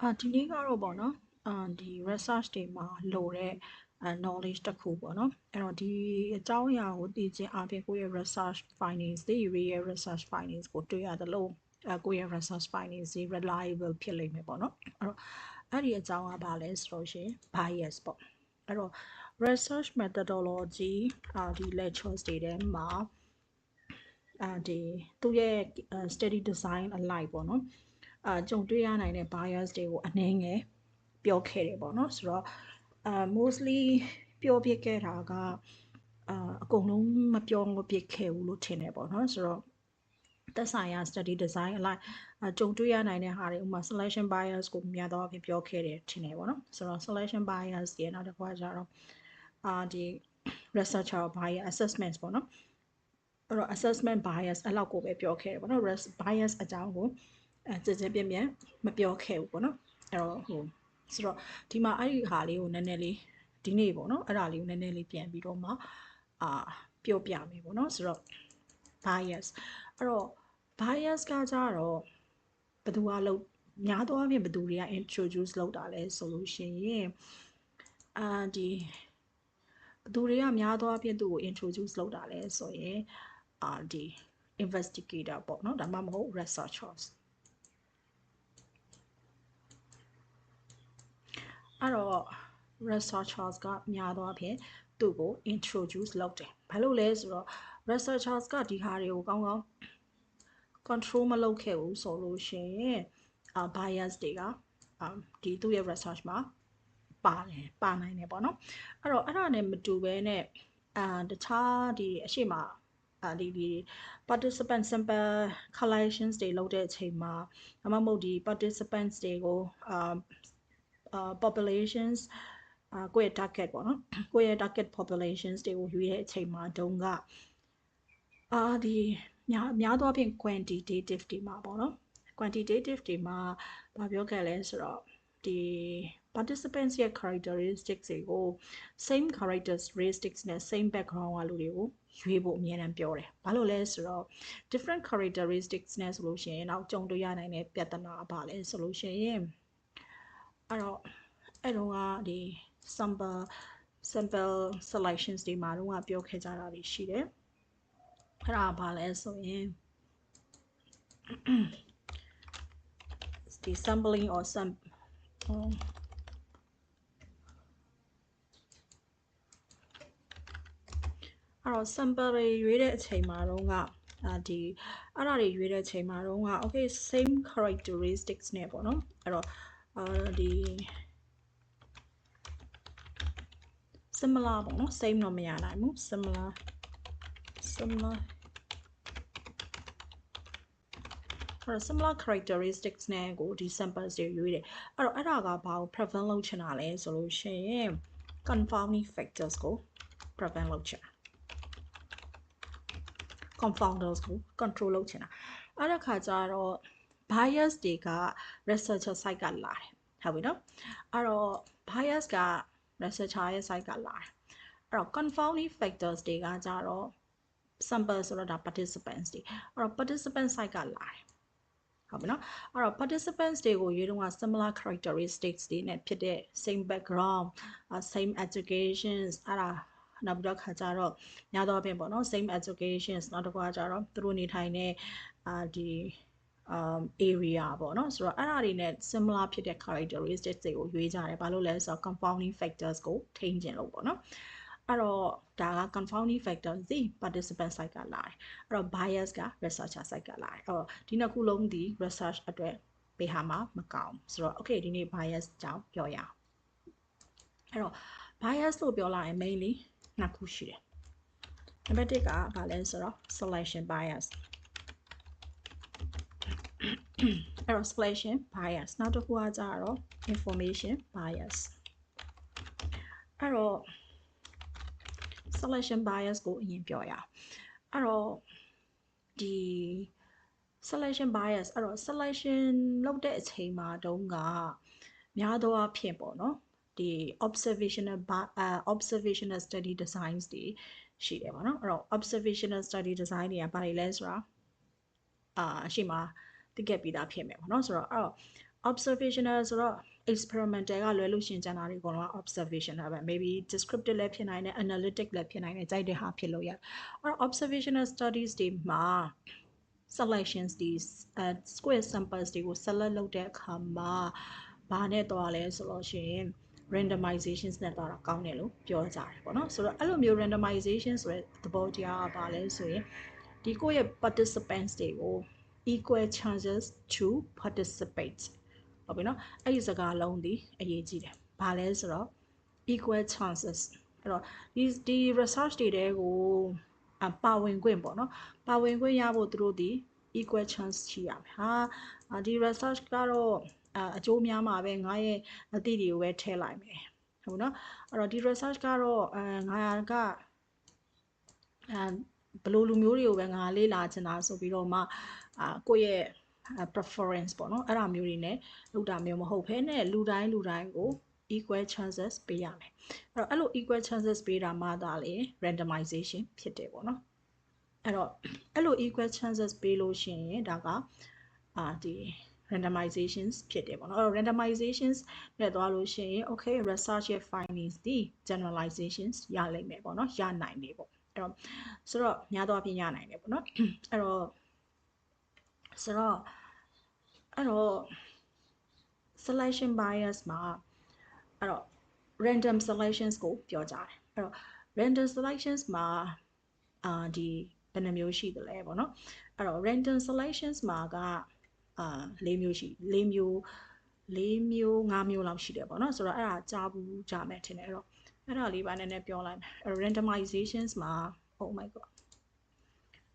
ဒီနေ့ကတော့ပေါ့နော်ဒီ research တွေမှာလိုတဲ့knowledge တစ်ခုပေါ့နော်အဲ့တော့ဒီအကြောင်းအရာကိုသိချင်းအပြင်ကိုယ့်ရဲ့ research findings တွေရဲ့ research findings ကိုတွေ့ရတယ်လို့ကိုယ့်ရဲ့ research findings တွေ reliable ဖြစ်လိမ့်မယ်ပေါ့နော်အဲ့တော့အဲ့ဒီအကြောင်းကဘာလဲဆိုလို့ရှိရင် bias ပေါ့အဲ့တော့ research methodology ဒီ lectures တွေထဲမှာဒီသူ့ရဲ့ study design အလိုက်ပေါ့နော်ကြုံတွေ့ရနိုင်တဲ့ bias တွေကိုအနည်းငယ်ပြောခဲ့တယ်ပေါ့နော်ဆိုတော့mostly ပြောပြခဲ့တာကအကုန်လုံးမပြောပြခဲ့ဘူးလို့ထင်တယ်ပေါ့နော်ဆိုတော့သက်ဆိုင်ရာ study design အလိုက်ကြုံတွေ့ရနိုင်တဲ့ဟာတွေဥပမာ selection bias ကိုများသောအားဖြင့်ပြောခဲ့တယ်ထင်တယ်ပေါ့နော်ဆိုတော့ selection bias ရဲ့နောက်တစ်ခုကကြတော့ဒီ researcher bias assessments ပေါ့နော်အဲ့တော့ assessment bias အဲ့လောက်ကိုပဲပြောခဲ့တယ်ပေါ့နော် bias အကြောင်းကိုကြည်ပြင်းမပြောခဲ့ဘူးပေါ့နော်အဲ့တော့ဆိုတော့ဒီမှာအဲ့ဒီဟာလေးကိုနည်းနည်းလေးဒီနေ့ပေါ့နော်အဲ့ဒါလေးကိုနည်းနည်းလေးပြန်ပြီးတော့မှပြောပြမယ်ပေါ့နော်ဆိုတော့ bias အဲ့တော့ bias ကကြတော့ဘယ်သူကလို့များသောအားဖြင့်ဘယ်သူတွေက introduce လုပ်တာလဲဆိုလို့ရှိရင်ဒီဘယ်သူတွေကများသောအားဖြင့်သူ့ကို introduce လုပ်တာလဲဆိုရင်ဒီ investigator ပေါ့နော်ဒါမှမဟုတ် researchers အဲ့တော့ researchers ကများသောအားဖြင့်သူ့ကို introduce လုပ်တယ်ဘာလို့လဲဆိုတော့ researchers ကဒီဟာတွေကိုကောင်းကောင်း control မလုပ်ခဲ့ဘူးဆိုလို့ရှိရင် bias တွေကဒီသူ့ရဲ့ research မှာပါနိုင်တယ်ပေါ့နော်အဲ့တော့အဲ့ဒါနဲ့မတူဘဲနဲ့တခြားဒီအရှိမဒီ participant sample collections တွေလုပ်တဲ့အချိန်မှာဒါမှမဟုတ်ဒီ participants တွေကိုpopulations ကိုယ့်ရဲ့ target ပေါ့နော်ကိုယ့်ရဲ့ target populations တွေကိုရွေးတဲ့အချိန်မှာတုန်းကဒီများသောအားဖြင့် quantitative တွေမှာပေါ့နော် quantitative တွေမှာဘာပြောခဲ့လဲဆိုတော့ဒီ participants ရဲ့ characteristics တွေကို same characteristics နဲ့ same background ကလူတွေကိုရွေးဖို့အများအားပြောတယ်ဘာလို့လဲဆိုတော့ different characteristics နဲ့ဆိုလို့ရှိရင်နောက်ကြုံတွေ့ရနိုင်တဲ့ပြဿနာပါလဲဆိုလို့ရှိရင်အဲ့တော့ကဒီ sample selections တွေမှာတော့ပြောခဲ့ကြတာတွေရှိတယ်အဲ့ဒါဘာလဲဆိုရင်ဒီ sampling or some အဲ့တော့ sample တွေရွေးတဲ့အချိန်မှာတော့ဒီအဲ့ဒါတွေရွေးတဲ့အချိန်မှာတော့okay same characteristics နဲ့ပေါ့နော်အဲ့တော့ဒီ similar ပေါ့နော် same တော့မရနိုင်ဘူး similar အဲ့တော့ similar characteristics နဲ့ကိုဒီ samples တွေရွေးတယ်အဲ့တော့အဲ့ဒါကဘာကို prevent လုပ်ချင်တာလဲဆိုလို့ရှိရင် confounding factors ကို prevent လုပ်ချင်တာ confounders ကို control လုပ်ချင်တာအဲ့ဒါခါကျတော့ bias တွေက researcher side ကလာတယ်ဟုတ်ပြီနော်အဲ့တော့ bias က researcher ရဲ့ side ကလာတယ်အဲ့တော့ confounding factors တွေကကြတော့ sample ဆိုတော့ဒါ participants တွေအဲ့တော့ participant side ကလာတယ်ဟုတ်ပြီနော်အဲ့တော့ participants တွေကိုရွေးတော့ similar characteristics တွေနဲ့ဖြစ်တဲ့ same background same education အဲ့ဒါနောက်ပြီးတော့ခါကြတော့များသောအားဖြင့်ပေါ့နော် same education နောက်တစ်ခုကကြတော့သူတို့နေထိုင်တဲ့ဒီ area ပေါ့နော်ဆိုတော့အဲ့ဒါတွေနဲ့ similar ဖြစ်တဲ့ characteristics တွေကိုရွေးကြတယ်ဘာလို့လဲဆိုတော့ confounding factors ကိုထိန်းကျင်လို့ပေါ့နော်အဲ့တော့ဒါက confounding factor စီ participant side ကလာတယ်အဲ့တော့ bias က researcher side ကလာတယ်အဲ့တော့ဒီနှစ်ခုလုံးဒီ research အတွက်ပေးဟာမှာမကောင်းဆိုတော့ okay ဒီနေ့ bias ကြောင်းပြောရအောင်အဲ့တော့ bias လို့ပြောလာရင် mainly နှစ်ခုရှိတယ်နံပါတ်1ကဘာလဲဆိုတော့ selection bias အဲ့တော့ selection bias နောက်တစ်ခုကကြတော့ information bias အဲ့တော့ selection bias ကိုအရင်ပြောရအောင်အဲ့တော့ဒီ selection bias အဲ့တော့ selection လုပ်တဲ့အချိန်မှာတုန်းကများသောအားဖြင့်ပေါ့နော်ဒီ observational study designs တွေရှိတယ်ပေါ့နော်အဲ့တော့ observational study design တွေကဘာတွေလဲဆိုတာအရှိမသိခဲ့ပြီးသားဖြစ်မယ်ပေါ့နော်ဆိုတော့အဲ့တော့ observational ဆိုတော့ experimental ကလွယ်လို့ရှင်ကျန်တာတွေအကုန်လုံးက observational ပဲ maybe descriptive လည်းဖြစ်နိုင်တယ် analytic လည်းဖြစ်နိုင်တယ်ကြိုက်တဲ့ဟာဖြစ်လို့ရတယ်အဲ့တော့ observational studies တွေမှာ selections ဒီ square samples တွေကို select လုပ်တဲ့အခါမှာဘာနဲ့သွားလဲဆိုလို့ရှိရင် randomizations နဲ့သွားတာကောင်းတယ်လို့ပြောကြတယ်ပေါ့နော်ဆိုတော့အဲ့လိုမျိုး randomization ဆိုတဲ့သဘောတရားကဘာလဲဆိုရင်ဒီကိုယ့်ရဲ့ participants တွေကို equal chances to participate ဟုတ်ပြီနော်အဲ့ဒီစကားလုံးဒီအရေးကြီးတယ်ဘာလဲဆိုတော့ equal chances အဲ့တော့ဒီ research တွေတဲကိုပါဝင်ခွင့်ပေါ့နော်ပါဝင်ခွင့်ရဖို့သူတို့ဒီ equal chance ရှိရမယ်ဟာဒီ research ကတော့အကျိုးများမှာပဲငါရဲ့အသည့်တွေကိုပဲထည့်လိုက်မယ်ဟုတ်နော်အဲ့တော့ဒီ research ကတော့ငါကဘလို့လူမျိုးတွေကိုပဲငါလေ့လာချင်တာဆိုပြီးတော့မှကိုယ့်ရဲ့ preference ပေါ့နော်အဲ့ဒါမျိုးတွေနဲ့လုပ်တာမျိုးမဟုတ်ဘဲနဲ့လူတိုင်းကို equal chances ပေးရမယ်အဲ့လို equal chances ပေးတာမှသာလေ randomization ဖြစ်တယ်ပေါ့နော်အဲ့တော့အဲ့လို equal chances ပေးလို့ရှိရင်ဒါကဒီ randomizations ဖြစ်တယ်ပေါ့နော်အဲ့တော့ randomizations နဲ့သွားလို့ရှိရင် okay research ရဲ့ findings ဒီ generalizations ရလိမ့်မယ်ပေါ့နော်ရနိုင်တယ်ပေါ့အဲ့တော့ဆိုတော့များသောအားဖြင့်ရနိုင်တယ်ပေါ့နော်အဲ့တော့ selection bias မှာအဲ့တော့ random selections ကိုပြောကြတယ်အဲ့တော့ random selections မှာဒီဘယ်နှမျိုးရှိသလဲပေါ့နော်အဲ့တော့ random selections မှာက၄မျိုးရှိ၄မျိုး၅မျိုးလောက်ရှိတယ်ပေါ့နော်ဆိုတော့အဲ့ဒါကြားဘူးကြားမယ်ထင်တယ်အဲ့တော့အဲ့ဒါလေးပါနည်းနည်းပြောလိုက်မယ်အဲ့တော့ randomizations မှာ oh my god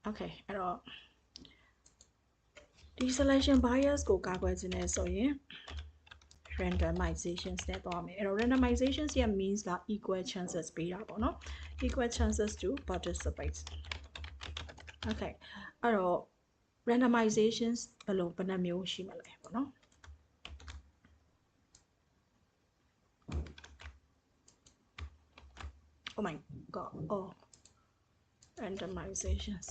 okay အဲ့တော့ဒီ selection bias ကိုကာကွယ်ခြင်းနဲ့ဆိုရင် randomizations နဲ့သွားမယ်အဲ့တော့ randomizations ရဲ့ means က equal chances ပေးတာပေါ့နော် equal chances to participate okay အဲ့တော့ randomizations ဘယ်နှမျိုးရှိမလဲပေါ့နော်oh my god oh randomizations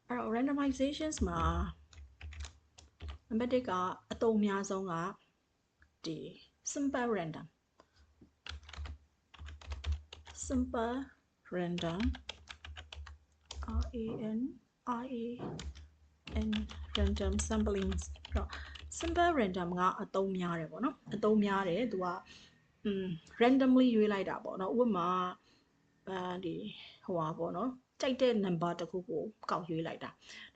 အဲ့တော့ randomizations မှာနံပါတ်1ကအသုံးအများဆုံးကဒီ simple random random sampling တော့ simple random ကအသုံးများတယ်ပေါ့နော်အသုံးများတယ်သူကrandomly ရွေးလိုက်တာပေါ့နော်ဥပမာဒီဟိုပါပေါ့နော်ကြိုက်တဲ့ number တစ်ခုကိုကောက်ရွေးလိုက်တာ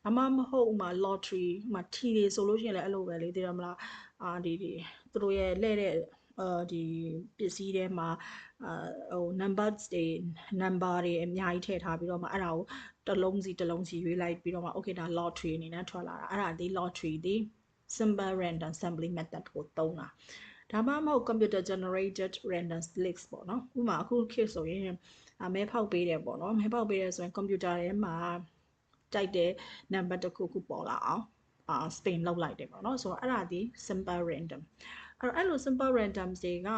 ဒါမှမဟုတ်ဥမာ lottery ဥမာ ထီတွေဆိုလို့ရှိရင်လည်းအဲ့လိုပဲလေသိရမလားဒီသူတို့ရဲ့လဲတဲ့ဒီပစ္စည်းထဲမှာဟို number တွေအများကြီးထည့်ထားပြီးတော့မှအဲ့ဒါကိုတစ်လုံးစီရွေးလိုက်ပြီးတော့မှ okay ဒါ lottery အနေနဲ့ထွက်လာတာအဲ့ဒါဒီ lottery ဒီ simple random sampling method ကိုသုံးတာဒါမှမဟုတ် computer generated random list ပေါ့နော်ဥပမာအခုခေတ်ဆိုရင်မဲဖောက်ပေးတယ်ပေါ့နော်မဲဖောက်ပေးတယ်ဆိုရင် computer ထဲမှာတိုက်တဲ့ number တစ်ခုပေါ်လာအောင်spin လုပ်လိုက်တယ်ပေါ့နော်ဆိုတော့အဲ့ဒါဒီ simple random အဲ့လို simple random တွေက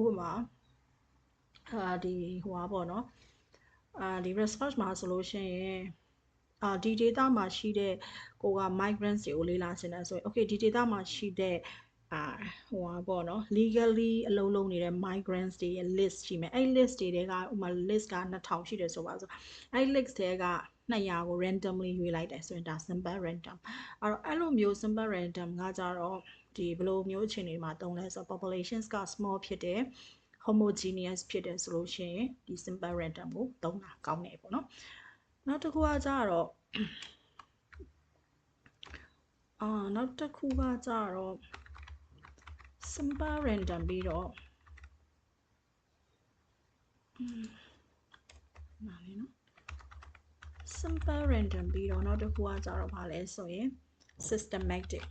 ဥပမာဒီဟိုပါပေါ့နော်ဒီ research မှာဆိုလို့ရှိရင်ဒီ data မှာရှိတဲ့ကိုက migrants တွေကိုလေ့လာနေတာဆိုရင် okay ဒီ data မှာရှိတဲ့ဟိုပါပေါ့နော် legally အလုပ်လုပ်နေတဲ့ migrants တွေရဲ့ list ရှိမယ်အဲ့ list တွေကဥမာ list က2000ရှိတယ်ဆိုပါဆိုအဲ့ list တွေက200ကို randomly ရွေးလိုက်တယ်ဆိုရင်ဒါ simple random အဲ့လိုမျိုး simple random ကကြတော့ဒီဘယ်လိုမျိုးအခြေအနေမှာသုံးလဲဆိုတော့ populations က small ဖြစ်တယ် homogeneous ဖြစ်တယ်ဆိုလို့ရှိရင်ဒီ simple random ကိုသုံးတာကောင်းတယ်ပေါ့နော်နောက်တစ်ခုကကြတော့simple random ပြီးတော့နားလေးနော် simple random ပြီးတော့နောက်တစ်ခုကကြတော့ဗာလဲဆိုရင် systematic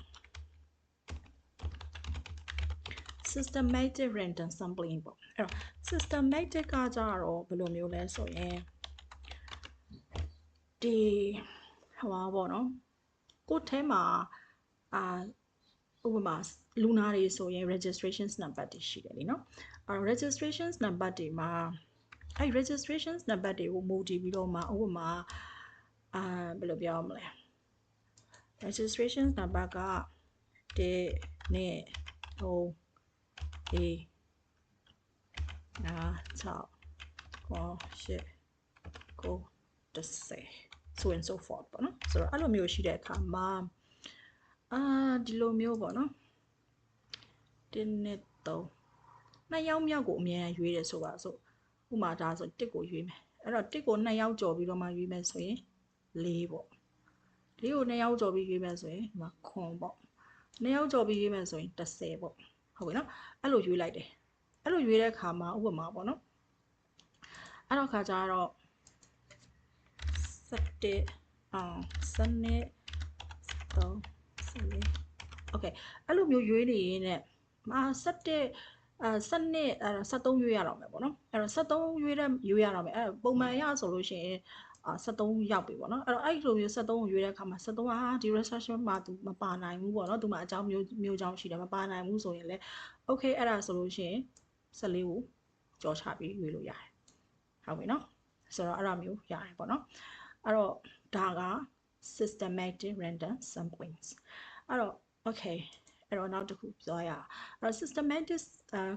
random sampling ပေါ့အဲ့တော့ systematic ကကြတော့ဘယ်လိုမျိုးလဲဆိုရင်ဒီဟိုပါပေါ့နော်ကိုထဲမှာဥပမာလူနာတွေဆိုရင် registration number တွေရှိတယ်လीနော်အဲ့ registration number တွေမှာ အဲ့ registrations နံပါတ်တွေကိုမူတည်ပြီးတော့မှဥပမာဘယ်လိုပြောမလဲ registration နံပါတ်က1 2 3 4 5 6 9 10 so and so forth ပေါ့နော်ဆိုတော့အဲ့လိုမျိုးရှိတဲ့အခါမှာဒီလိုမျိုးပေါ့နော်1 နဲ့3 2 ယောက်မြောက်ကိုအမြဲရွေးတယ်ဆိုပါစို့ဥပမာဒါဆို1ကိုရွေးမယ်အဲ့တော့1ကို2ယောက်ကြော်ပြီးတော့မှရွေးမယ်ဆိုရင်4ပေါ့4ကို2ယောက်ကြော်ပြီးရွေးမယ်ဆိုရင်ဒီမှာခွန်ပေါ့2ယောက်ကြော်ပြီးရွေးမယ်ဆိုရင်10ပေါ့ဟုတ်ပြီနော်အဲ့လိုရွေးလိုက်တယ်အဲ့လိုရွေးတဲ့အခါမှာဥပမာပေါ့နော်အဲ့တော့ခါကြတော့17 okay အဲ့လိုမျိုးရွေးနေရင်နဲ့13ရွေးရတော့မယ်ပေါ့နော်အဲ့တော့13ရွေးရတော့မယ်အဲ့ပုံမှန်ရဆိုလို့ရှိရင်73ရောက်ပြီပေါ့နော်အဲ့တော့အဲ့လိုမျိုး73ကိုရွေးတဲ့အခါမှာ73ကဒီ research မှာသူမပါနိုင်ဘူးပေါ့နော်သူမှအကြောင်းမျိုးကြောင်းရှိတယ်မပါနိုင်ဘူးဆိုရင်လည်း okay အဲ့ဒါဆိုလို့ရှိရင်14ကိုကြော်ချပြီးရွေးလို့ရတယ်ဟုတ်ပြီနော်ဆိုတော့အဲ့ဒါမျိုးရတယ်ပေါ့နော်အဲ့တော့ဒါက systematic random samplings အဲ့တော့ okay အဲ့တော့နောက်တစ်ခုပြောရအောင် systematic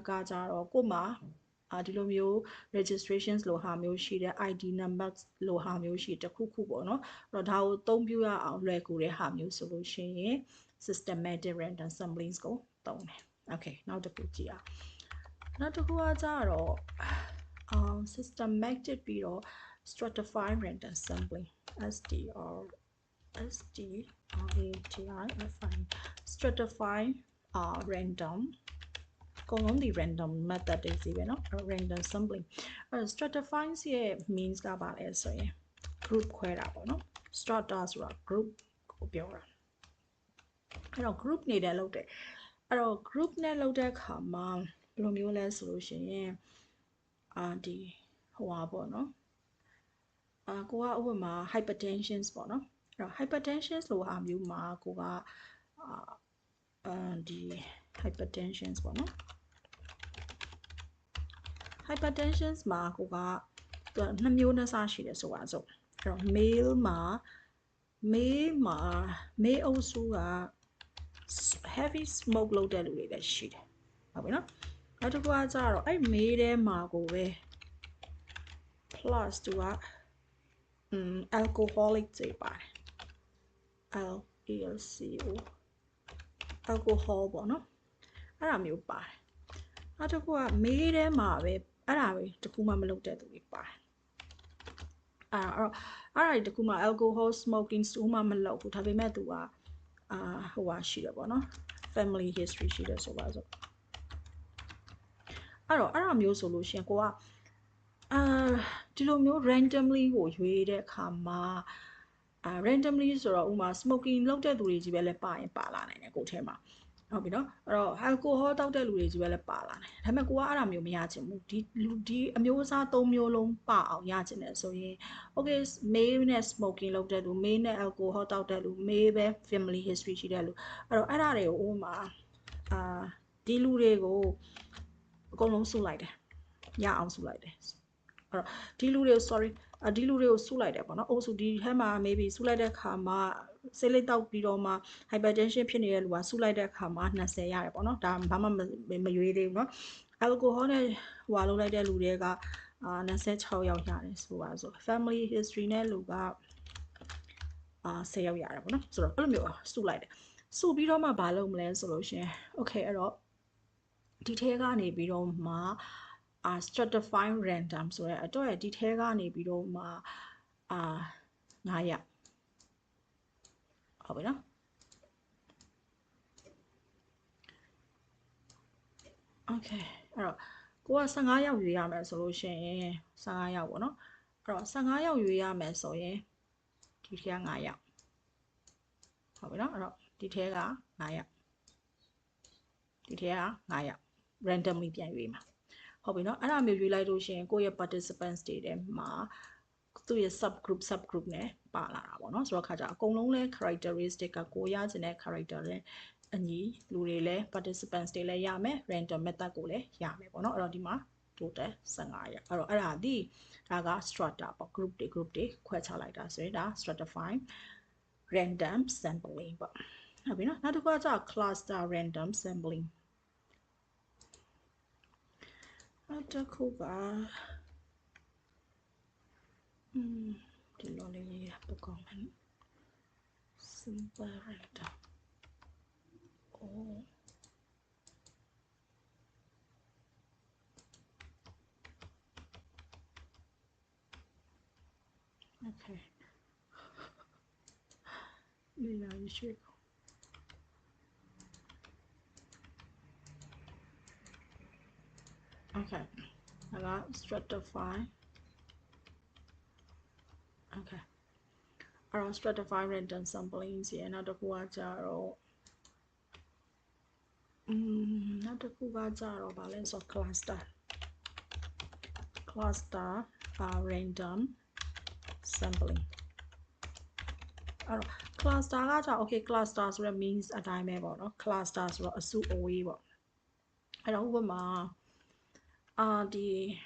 ကကြတော့ကို့မှာဒီလိုမျိုး registrations လိုဟာမျိုးရှိတဲ့ ID number လိုဟာမျိုးရှိတစ်ခုခုပေါ့နော်အဲ့တော့ဒါကိုသုံးပြရအောင်လွယ်ကူတဲ့ဟာမျိုးဆိုလို့ရှိရင် systematic random samplings ကိုသုံးတယ် okay နောက်တစ်ခုကြည့်အောင်နောက်တစ်ခုကကြတော့systematic ပြီးတော့ stratified random sampling stratified random အကုန်လုံးဒီ random method တွေစီပဲเนาะ random sampling stratifying ရဲ့ means ကပါလဲဆိုရင် group ခွဲတာပေါ့เนาะ strata ဆိုတာ group ကိုပြောတာအဲ့တော့ group နေတယ်လုပ်တယ်အဲ့တော့ group နဲ့လုပ်တဲ့အခါမှာဘယ်လိုမျိုးလဲဆိုလို့ရှိရင်ဒီဟိုပါပေါ့เนาะကိုကဥပမာ hypertension ပေါ့เนาะအဲ့တော့ hypertension လိုဟာမျိုးမှာကိုကဒီ hypertension ပေါ့เนาะ hypertension မှာကိုကနှစ်မျိုးနှစ်စားရှိတယ်ဆိုပါစို့အဲ့တော့ male အုပ်စုက heavy smoke လုပ်တဲ့လူတွေလည်းရှိတယ်ဟုတ်ပြီနော်နောက်တစ်ခုကကြတော့အဲ့ male ထဲမှာကိုပဲ plus သူကalcoholic တွေပါတယ် alcohol ပေါ့နော်အဲ့ဒါမျိုးပါတယ်နောက်တစ်ခုက male ထဲမှာပဲအဲ့ဒါပဲတခုမှမလုပ်တဲ့သူတွေပါတယ်အဲ့ဒါတခုမှ alcohol smoking စူးမှမလုပ်ဘူးဒါပေမဲ့သူကဟိုပါရှိတယ်ပေါ့နော် family history ရှိတယ်ဆိုပါစို့အဲ့ဒါမျိုးဆိုလို့ရှိရင်ကိုကဒီလိုမျိုး randomly ကိုရွေးတဲ့အခါမှာrandomly ဆိုတော့ဥမာ smoking လုပ်တဲ့သူတွေကြီးပဲလဲပါရင်ပါလာနိုင်တယ်ကိုယ်ထဲမှာဟုတ်ပြီနော်အဲ့တော့ alcohol တောက်တဲ့လူတွေကြီးပဲလဲပါလာတယ်ဒါပေမဲ့ကိုကအဲ့ဒါမျိုးမရချင်ဘူးဒီအမျိုးအစား၃မျိုးလုံးပါအောင်ရချင်တယ်ဆိုရင် okay male နဲ့ smoking လုပ်တဲ့လူ male နဲ့ alcohol တောက်တဲ့လူ male ပဲ family history ရှိတဲ့လူအဲ့တော့အဲ့ဒါတွေကိုဥမာဒီလူတွေကိုအကုန်လုံးစုလိုက်တယ်ရအောင်စုလိုက်တယ်အဲ့တော့ဒီလူတွေကို sorry ဒီလူတွေကိုစုလိုက်တယ်ပေါ့နော်အုပ်စုဒီထဲမှာ maybe စုလိုက်တဲ့ခါမှာဆေးလိပ်တောက်ပြီးတော့မှ hypertension ဖြစ်နေတဲ့လူကစုလိုက်တဲ့ခါမှာ20ရတယ်ပေါ့နော်ဒါဘာမှမရွေးသေးဘူးเนาะ alcohol နဲ့ဟွာလုပ်လိုက်တဲ့လူတွေက26ယောက်ရတယ်ဆိုပါစို့ family history နဲ့လူက10ယောက်ရတယ်ပေါ့နော်ဆိုတော့အဲ့လိုမျိုးစုလိုက်တယ်စုပြီးတော့မှဘာလုပ်မလဲဆိုလို့ရှင် okay အဲ့တော့ဒီထဲကနေပြီးတော့မှstratifying random ဆိုရဲအတွက်ဒီထဲကနေပြီးတော့မှ9ရက်ဟုတ်ပြီနော် okay အဲ့တော့ကိုက15ယောက်ရွေးရမယ်ဆိုလို့ရှိရင်15ယောက်ပေါ့နော်အဲ့တော့15ယောက်ရွေးရမယ်ဆိုရင်ဒီထဲက9ယောက်ဟုတ်ပြီနော်အဲ့တော့ဒီထဲက9ယောက်ဒီထဲက9ယောက် randomly ပြန်ရွေးမှာဟုတ်ပြီနော်အဲ့ဒါမျိုးရွေးလိုက်လို့ရှိရင်ကိုယ့်ရဲ့ participants တွေထဲမှာသူ့ရဲ့ subgroup နဲ့ပါလာတာပေါ့နော်ဆိုတော့ခါကျအကုန်လုံးလဲ characteristic ကကိုရချင်တဲ့ character လဲအညီလူတွေလဲ participants တွေလဲရမယ် random method ကိုလဲရမယ်ပေါ့နော်အဲ့တော့ဒီမှာ total 15ရက်အဲ့တော့အဲ့ဒါဒီဒါက strata ပေါ့ group တွေခွဲခြားလိုက်တာဆိုရင်ဒါ stratifying random sampling ပေါ့ဟုတ်ပြီနော်နောက်တစ်ခုကကျ cluster random sampling နောက်တစ်ခုကဒီလိုလေးရေးတာပိုကောင်းမယ် simple random okay နေရာရွှေ့Okay, I got stratify. Okay. Around stratify random sampling here. Now the Kuajaro. Now the Kuajaro balance of cluster. Cluster random sampling. Cluster okay, clusters means a diamond, no? Clusters are a suit away. I don't know. The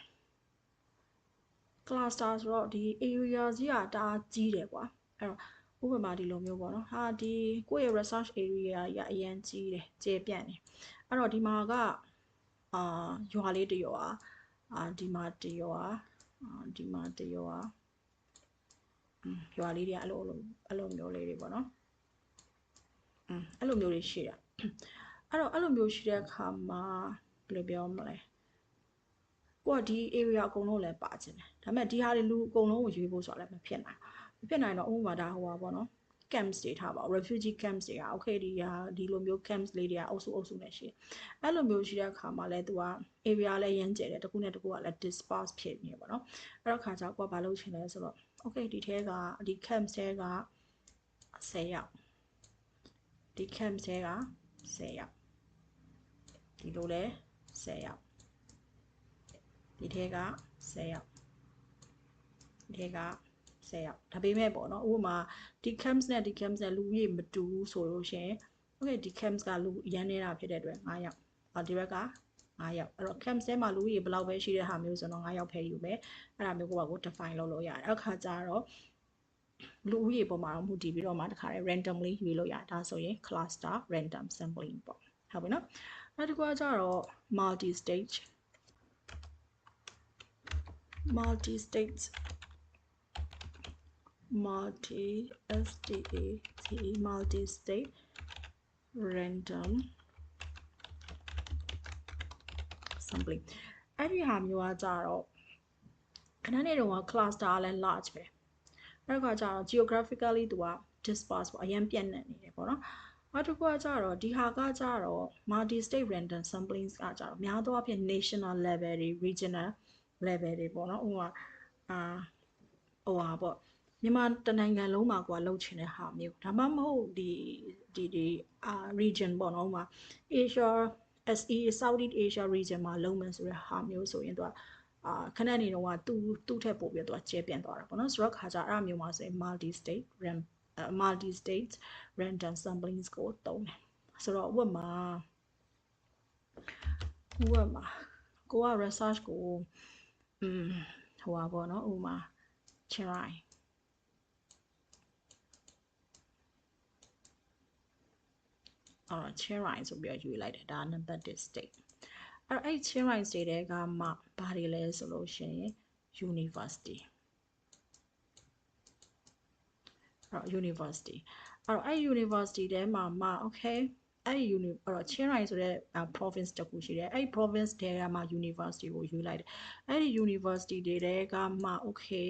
cluster ဆိုတော့ဒီ area ကြီးကဒါကြီးတယ်ကွာအဲ့တော့ဥပမာဒီလိုမျိုးပေါ့နော်ဟာဒီကိုယ့်ရဲ့ research area ကြီးကအရင်ကြီးတယ်ကျေပြန့်တယ်အဲ့တော့ဒီမှာကရွာလေးတရွာဒီမှာတရွာဒီမှာတရွာရွာလေးတွေကအဲ့လိုမျိုးလေးတွေပေါ့နော်အဲ့လိုမျိုးတွေရှိတာအဲ့တော့အဲ့လိုမျိုးရှိတဲ့အခါမှာဘယ်လိုပြောမလဲကိုကဒီ area အကုန်လုံးလည်းပါခြင်းတယ်ဒါပေမဲ့ဒီဟာတွေလူအကုန်လုံးကိုရွေးဖို့ဆိုတာလည်းမဖြစ်နိုင်တော့ဥပမာဒါဟိုပါပေါ့နော် camps တွေထားပါ refugee camps တွေက okay ဒီလိုမျိုး camps လေးတွေကအုပ်စုနဲ့ရှိအဲ့လိုမျိုးရှိတဲ့အခါမှာလည်းသူက area လည်းရမ်းကျယ်တယ်တစ်ခုနဲ့တစ်ခုကလည်း disperse ဖြစ်နေပေါ့နော်အဲ့တော့ခါကျကိုကဘာလုပ်ချင်လဲဆိုတော့ okay ဒီထဲကဒီ camps ထဲက10ယောက်ဒီ camps ထဲက10ယောက်ဒီလိုလဲ10ယောက်ဒီထဲက10ယောက်ဒီထဲက10ယောက်ဒါပေမဲ့ပေါ့နော်ဥပမာဒီ camps နဲ့ဒီ camps နဲ့လူကြီးမတူဘူးဆိုလို့ရှင် okay ဒီ camps ကလူရန်နေတာဖြစ်တဲ့အတွက်9ယောက်ဒီဘက်က9ယောက်အဲ့တော့ camps ထဲမှာလူကြီးဘယ်လောက်ပဲရှိတဲ့ဟာမျိုးဆိုတော့9ယောက်ဖယ်ယူမယ်အဲ့ဒါမျိုးကို define လုပ်လို့ရတယ်အခါကျတော့လူဦးရေပေါ်မှာမူတည်ပြီးတော့မှတခါတည်း randomly ရွေးလို့ရတယ်ဒါဆိုရင် cluster random sampling ပေါ့ဟုတ်ပြီနော်နောက်တစ်ခုကကျတော့ multi stage multi-state random sampling အဲ့ဒီဟာမျိုးကကြတော့ခဏနေတော့ cluster လည်း large ပဲအဲ့ဒါကကြတော့ geographically သူက disperse ပေါ့အရင်ပြန့်နှံ့နေတယ်ပေါ့နော်နောက်တစ်ခုကကြတော့ဒီဟာကကြတော့ multi-state random sampling ကကြတော့များသောအားဖြင့် national level တွေ regional level တွေပေါ့နော်ဟိုဟာပေါ့မြန်မာတနိုင်ငံလုံးမှာကိုကလှုပ်ချင်တဲ့ဟာမျိုးဒါမှမဟုတ်ဒီ region ပေါ့နော်ဟိုမှာ Asia SE Southeast Asia region မှာလုံးမယ်ဆိုတဲ့ဟာမျိုးဆိုရင်သူကခဏနေတော့သူ့ထက်ပိုပြီးတော့သူကကျဲပြန့်သွားတာပေါ့နော်ဆိုတော့ခါကြအဲ့အမျိုးမှာဆိုရင် multi state random samplings ကိုသုံးတယ်ဆိုတော့ဥပမာကိုက research ကိုဟိုပါပေါ့နော်ဥပမာချင်းရိုင်းချင်းရိုင်းဆိုပြီးရွေးလိုက်တယ်ဒါ number 1 state အဲ့ချင်းရိုင်း state တွေကမှဘာတွေလဲဆိုလို့ရှိရင် university အဲ့ university အဲ့ university ထဲမှာမှ okay အဲ့ချင်းရိုင်းဆိုတဲ့ province တစ်ခုရှိတယ်အဲ့ province ထဲကမှ university ကိုယူလိုက်တယ်အဲ့ဒီ university တွေထဲကမှ okay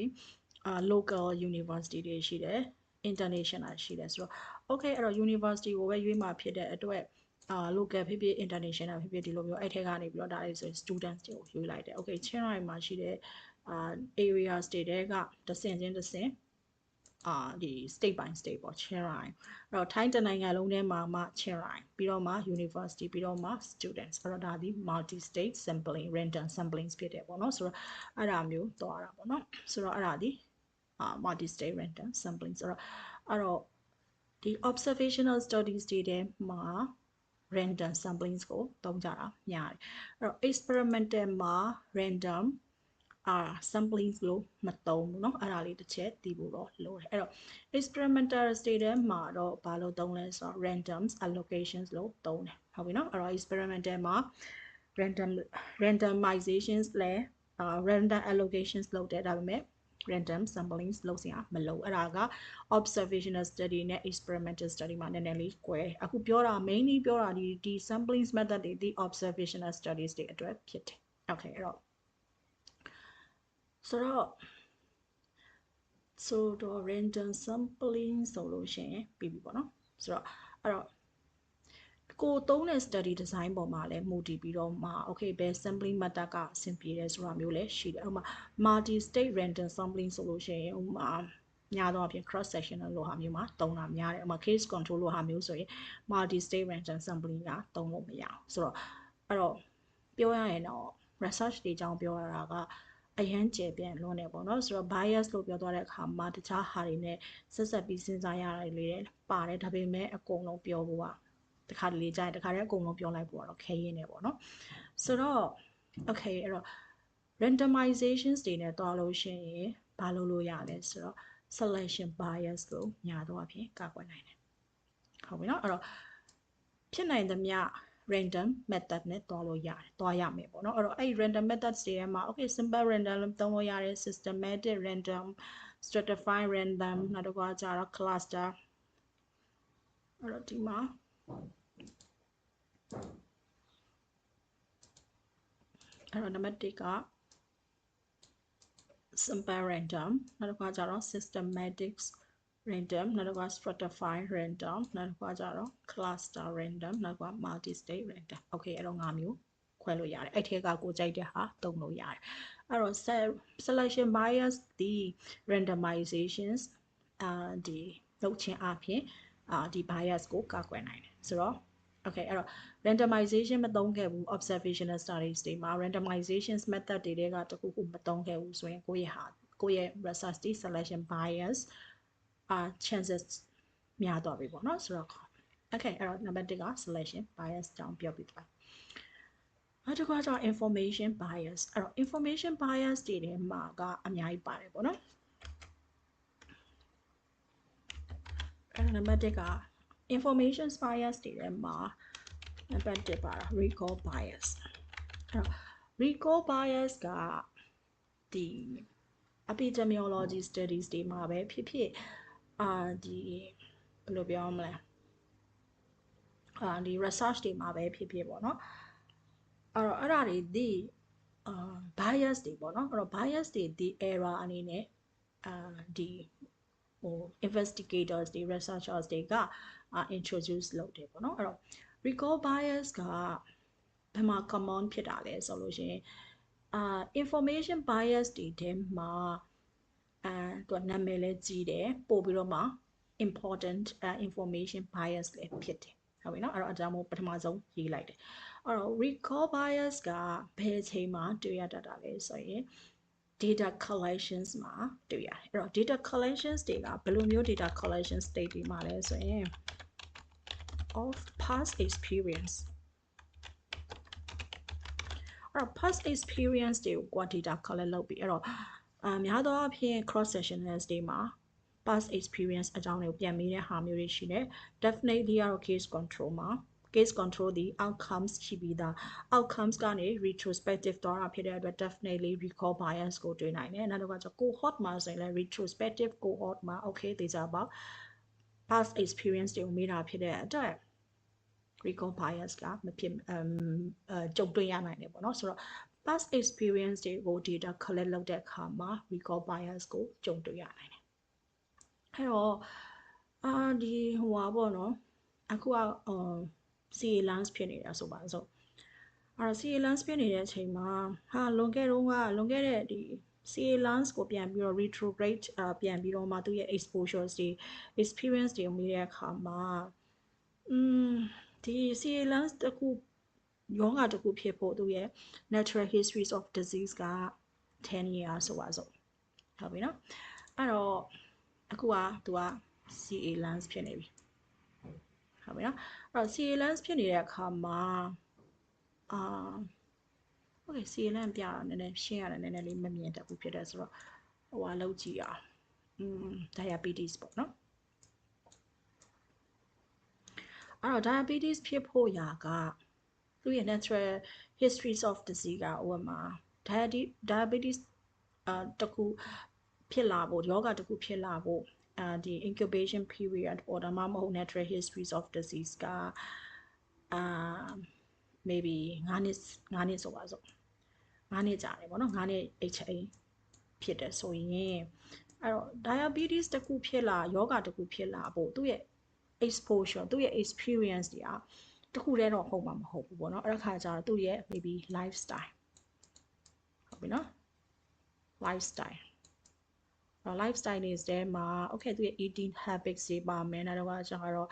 local university တွေရှိတယ် international ရှိတယ်ဆိုတော့ okay အဲ့တော့ university ကိုပဲရွေးမှာဖြစ်တဲ့အတွက်local ဖြစ်ဖြစ် international ဖြစ်ဖြစ်ဒီလိုမျိုးအဲ့ထဲကနေပြီးတော့ဒါလေးဆိုရင် students တွေကိုရွေးလိုက်တယ် okay ချင်းရိုင်းမှာရှိတဲ့area state တွေကတဆင့်ချင်းတဆင့်ဒီ state by state ပေါ့ချင်းရိုင်းအဲ့တော့ထိုင်းတနိုင်ငံလုံးထဲမှာမှချင်းရိုင်းပြီးတော့မှ university ပြီးတော့မှ students အဲ့တော့ဒါဒီ multi state sampling random sampling ဖြစ်တယ်ပေါ့နော်ဆိုတော့အဲ့ဒါမျိုးသွားတာပေါ့နော်ဆိုတော့အဲ့ဒါဒီmulti state random sampling ဆိုတော့အဲ့တော့ဒီ observational studies တွေထဲမှာ random samplings ကိုသုံးကြတာများတယ်အဲ့တော့ experimental မှာ random samplings လို့မသုံးဘူးเนาะအဲ့ဒါလေးတစ်ချက်သိဖို့တော့လိုတယ်အဲ့တော့ experimental state မှာတော့ဘာလို့သုံးလဲဆိုတော့ randoms allocations လို့သုံးတယ်ဟုတ်ပြီเนาะအဲ့တော့ experimental မှာ randomizations လဲrandom allocations လုပ်တယ်ဒါပေမဲ့random samplings လုပ်စရာမလိုအဲ့ဒါက observational study နဲ့ experimental study မှာနည်းနည်းလေးကွဲအခုပြောတာ mainly ပြောတာဒီ samplings method တွေဒီ observational studies တွေအတွက်ဖြစ်တယ် okay အဲ့တော့ဆိုတော့ random sampling ဆိုလို့ရှိရင်ပြီးပြီပေါ့နော်ဆိုတော့အဲ့တော့ကိုသုံးတဲ့ study design ပေါ်မှာလည်းမူတည်ပြီးတော့မှ okay ဘယ် sampling method ကအဆင်ပြေတယ်ဆိုတာမျိုးလည်းရှိတယ်ဥပမာ multi state random sampling ဆိုလို့ရှိရင်ဥပမာများသောအားဖြင့် cross sectional လိုဟာမျိုးမှာသုံးတာများတယ်ဥပမာ case control လိုဟာမျိုးဆိုရင် multi state random sampling ကသုံးလို့မရအောင်ဆိုတော့အဲ့တော့ပြောရရင်တော့ research တွေအကြောင်းပြောရတာကအရန်ကျေပြန့်လွန်းနေပေါ့နော်ဆိုတော့ bias လို့ပြောသွားတဲ့အခါမှာတခြားဟာတွေနဲ့ဆက်ဆက်ပြီးစဉ်းစားရတယ်လေပါတယ်ဒါပေမဲ့အကုန်လုံးပြောဖို့ကတခါတလေကြာရင်တခါတည်းအကုန်လုံးပြောလိုက်ဖို့ကတော့ခဲရင်းနေပေါ့နော်ဆိုတော့ okay အဲ့တော့ randomizations တွေနဲ့တွားလို့ရှိရင်ဘာလုပ်လို့ရလဲဆိုတော့ selection bias ကိုညာတော့အဖြစ်ကာကွယ်နိုင်တယ်ဟုတ်ပြီနော်အဲ့တော့ဖြစ်နိုင်သမျှrandom method နဲ့တွားလို့ရတယ်တွားရမယ်ပေါ့နော်အဲ့တော့အဲ့ random methods တွေထဲမှာ okay simple random လို့သုံးလို့ရတယ် systematic random stratified random နောက်တစ်ခါကျတော့ cluster အဲ့တော့ဒီမှာအဲ့တော့နံပါတ်1က simple random နောက်တစ်ခါကျတော့ systematic random နောက်တစ်ခါ stratified random နောက်တစ်ခါကျတော့ cluster random နောက်တစ်ခါ multi state random okay အဲ့တော့5မျိုးခွဲလို့ရတယ်အဲ့ထဲကကိုကြိုက်တဲ့ဟာသုံးလို့ရတယ်အဲ့တော့ selection bias ဒီ randomizations ဒီလုပ်ခြင်းအပြင်ဒီ bias ကိုကာကွယ်နိုင်တယ်ဆိုတော့ okay အဲ့တော့ randomization မသုံးခဲ့ဘူး observational studies တွေမှာ randomization method တွေကတခုခုမသုံးခဲ့ဘူးဆိုရင်ကိုယ့်ရဲ့ research ဒီ selection bias chances များသွားပြီပေါ့နော်ဆိုတော့ okay အဲ့တော့ number 1က selection bias ကြောင်းပြောပြသွားနောက်တစ်ခါကျတော့ information bias အဲ့တော့ information bias တွေထဲမှာကအများကြီးပါတယ်ပေါ့နော်အဲ့တော့ number 1က information bias တွေထဲမှာ number 1ပါတာ recall bias အဲ့တော့ recall bias ကဒီ epidemiology studies တွေမှာပဲဖြစ်ဖြစ်ဒီဘယ်လိုပြောမလဲဒီ research တွေမှာပဲဖြစ်ဖြစ်ပေါ့နော်အဲ့ဒါတွေဒီbias တွေပေါ့နော်အဲ့တော့ bias တွေဒီ error အနေနဲ့ဒီinvestigators တွေ researchers တွေက introduce လုပ်တယ်ပေါ့နော်အဲ့တော့ recall bias ကဘယ်မှာ common ဖြစ်တာလဲဆိုလို့ရှိရင်information bias တွေထဲမှာသူနာမည်လည်းကြီးတယ်ပို့ပြီးတော့မှ important information bias လည်းဖြစ်တယ်ဟုတ်ပြီနော်အဲ့တော့အကြောင်းမို့ပထမဆုံးရေးလိုက်တယ်အဲ့တော့ recall bias ကဘယ်အချိန်မှာတွေ့ရတတ်တာလဲဆိုရင် data collections မှာတွေ့ရတယ်အဲ့တော့ data collections တွေကဘယ်လိုမျိုး data collection state တွေမှာလဲဆိုရင် of past experience အဲ့တော့ past experience တွေကို data collect လုပ်ပြီးအဲ့တော့များသောအားဖြင့် cross sectionals တွေမှာ past experience အကြောင်းတွေကိုပြန်မေးတဲ့ဟာမျိုးတွေရှိတယ် definitely ကတော့ case control မှာ case control ဒီ outcomes ရှိပြီးသား outcomes ကနေ retrospective သွားတာဖြစ်တဲ့အတွက် definitely recall bias ကိုတွေ့နိုင်တယ်နောက်တစ်ခါကျ cohort မှာဆိုရင်လည်း retrospective cohort မှာ okay သေချာပါ past experience တွေကိုမေးတာဖြစ်တဲ့အတွက် recall bias ကမဖြစ်ကြုံတွေ့ရနိုင်တယ်ပေါ့နော်ဆိုတော့ past experience တွေကို data collect လုပ်တဲ့အခါမှာ recall bias ကိုကြုံတွေ့ရနိုင်တယ်အဲ့တော့ဒီဟိုပါပေါ့နော်အခုကCA lens ဖြစ်နေတာဆိုပါစို့အဲ့တော့ CA lens ဖြစ်နေတဲ့အချိန်မှာလွန်ခဲ့တဲ့ဒီ CA lens ကိုပြန်ပြီးတော့ retrograde ပြန်ပြီးတော့မှသူ့ရဲ့ exposures တွေ experience တွေကိုမြင်တဲ့အခါမှာဒီ CA lens တခုယောဂတခုဖြစ်ဖို့သူရဲ့ natural histories of disease က10 years ဆိုပါစို့ဟုတ်ပြီနော်အဲ့တော့အခုကသူက CA lens ဖြစ်နေပြီ ဟုတ်ပြီနော်အဲ့တော့ CA-lens ဖြစ်နေတဲ့အခါမှာokay CA-lens ပြတာနည်းနည်းရှင်းရတယ်နည်းနည်းလေးမမြင်တတ်ဘူးဖြစ်တယ်ဆိုတော့ဟိုဟာလောက်ကြည့်အောင်diabetes ပေါ့နော်အဲ့တော့ diabetes ဖြစ်ဖို့ရာကသူ့ရဲ့ natural histories of disease ကဥပမာ diabetes တခုဖြစ်လာဖို့ယောဂတခုဖြစ်လာဖို့ဒီ incubation period ပေါ့ဒါမှမဟုတ် natural histories of disease ကmaybe 9နှစ်ဆိုပါစို့9နှစ်ကြာတယ်ပေါ့နော်9နှစ် HA ဖြစ်တယ်ဆိုရင်အဲ့တော့ diabetes တခုဖြစ်လာယောဂတခုဖြစ်လာဖို့သူ့ရဲ့ exposure သူ့ရဲ့ experience တွေကတခုတည်းတော့ဟုတ်မှာမဟုတ်ဘူးပေါ့နော်အဲ့ဒါခါကျတော့သူ့ရဲ့ maybe lifestyle ဟုတ်ပြီနော် lifestyle lifestyle တွေထဲမှာ okay သူရဲ့ eating habits တွေပါမယ်နောက်တစ်ခါကျတော့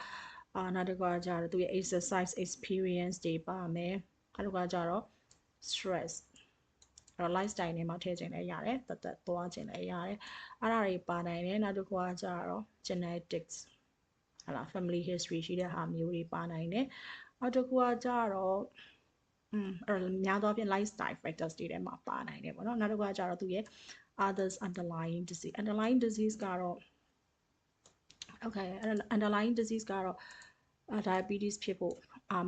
နောက်တစ်ခါကျတော့သူရဲ့ exercise experience တွေပါမယ်နောက်တစ်ခါကျတော့ stress အဲ့တော့ lifestyle တွေမှာထည့်ခြင်းလည်းရတယ်တသက်သွားခြင်းလည်းရတယ်အဲ့ဒါတွေပါနိုင်တယ်နောက်တစ်ခါကျတော့ genetics ဟလာ family history ရှိတဲ့ဟာမျိုးတွေပါနိုင်တယ်နောက်တစ်ခါကျတော့အဲ့တော့များသောအားဖြင့် lifestyle factors တွေထဲမှာပါနိုင်တယ်ပေါ့နော်နောက်တစ်ခါကျတော့သူရဲ့others underlying disease ကတော့ okay underlying disease ကတော့ diabetes ဖြစ်ဖို့